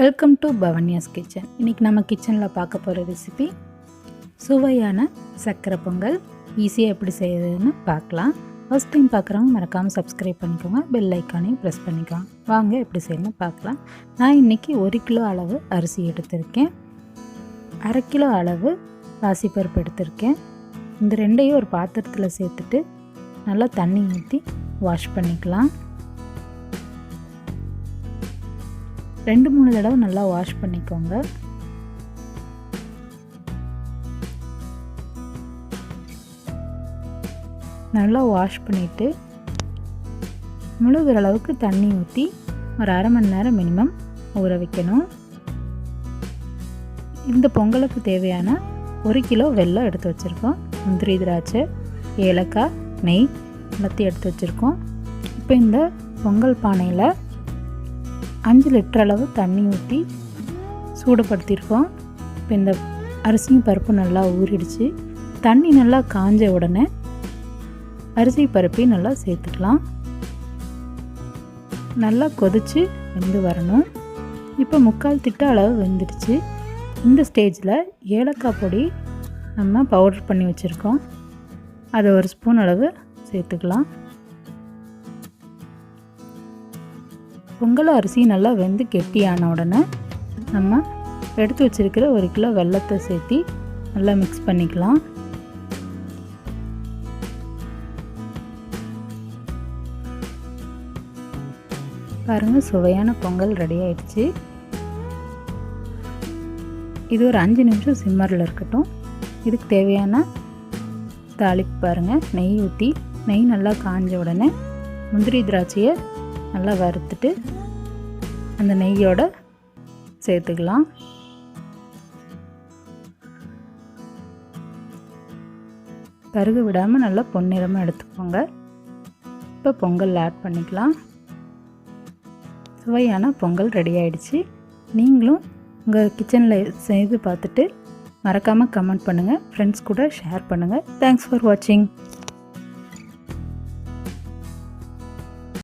Welcome to Bawanyaskitchen. இன்றைக்கி நம்ம கிச்சனில் பார்க்க போகிற ரெசிபி சுவையான சர்க்கரை பொங்கல். ஈஸியாக எப்படி செய்யுதுன்னு பார்க்கலாம். ஃபஸ்ட் டைம் பார்க்குறவங்க மறக்காமல் சப்ஸ்கிரைப் பண்ணிக்கோங்க, பெல் ஐக்கானையும் ப்ரெஸ் பண்ணிக்கோங்க. வாங்க எப்படி செய்யணும்னு பார்க்கலாம். நான் இன்றைக்கி 1 கிலோ அளவு அரிசி எடுத்திருக்கேன், 1/2 கிலோ அளவு பாசிப்பருப்பு எடுத்திருக்கேன். இந்த ரெண்டையும் ஒரு பாத்திரத்தில் சேர்த்துட்டு நல்லா தண்ணி ஊற்றி வாஷ் பண்ணிக்கலாம். 2-3 தடவை நல்லா வாஷ் பண்ணிக்கோங்க. நல்லா வாஷ் பண்ணிவிட்டு முழுகிற அளவுக்கு தண்ணி ஊற்றி ஒரு 1/2 மணி நேரம் மினிமம் ஊற வைக்கணும். இந்த பொங்கலுக்கு தேவையான 1 கிலோ வெல்லம் எடுத்து வச்சுருக்கோம். முந்திரி, திராட்சை, ஏலக்காய், நெய் எல்லாத்தையும் எடுத்து வச்சுருக்கோம். இப்போ இந்த பொங்கல் பானையில் 5 லிட்டர் அளவு தண்ணி ஊற்றி சூடுபடுத்தியிருக்கோம். இப்போ இந்த அரிசியும் பருப்பு நல்லா ஊறிடுச்சு. தண்ணி நல்லா காஞ்ச உடனே அரிசி பருப்பையும் நல்லா சேர்த்துக்கலாம். நல்லா கொதித்து வெந்து வரணும். இப்போ 3/4 திட்ட அளவு வெந்துடுச்சு. இந்த ஸ்டேஜில் ஏலக்காய் பொடி நம்ம பவுடர் பண்ணி வச்சுருக்கோம், அதை 1 ஸ்பூன் அளவு சேர்த்துக்கலாம். பொங்கல் அரிசி நல்லா வெந்து கெட்டியான உடனே நம்ம எடுத்து வச்சுருக்கிற 1 கிலோ வெல்லத்தை சேர்த்து நல்லா மிக்ஸ் பண்ணிக்கலாம். பாருங்கள், சுவையான பொங்கல் ரெடி ஆயிடுச்சு. இது ஒரு 5 நிமிஷம் சிம்மரில் இருக்கட்டும். இதுக்கு தேவையான தாளிப்பு பாருங்கள். நெய் ஊற்றி, நெய் நல்லா காஞ்ச உடனே முந்திரி திராட்சையை நல்லா வறுத்துட்டு அந்த நெய்யோடு சேர்த்துக்கலாம். கருக விடாமல் நல்லா பொன்னிறமாக எடுத்துக்கோங்க. இப்போ பொங்கல் ஆட் பண்ணிக்கலாம். சுவையான பொங்கல் ரெடி ஆயிடுச்சு. நீங்களும் உங்கள் கிச்சனில் செய்து பார்த்துட்டு மறக்காமல் கமெண்ட் பண்ணுங்கள், ஃப்ரெண்ட்ஸ் கூட ஷேர் பண்ணுங்கள். தேங்க்ஸ் ஃபார் வாட்சிங்.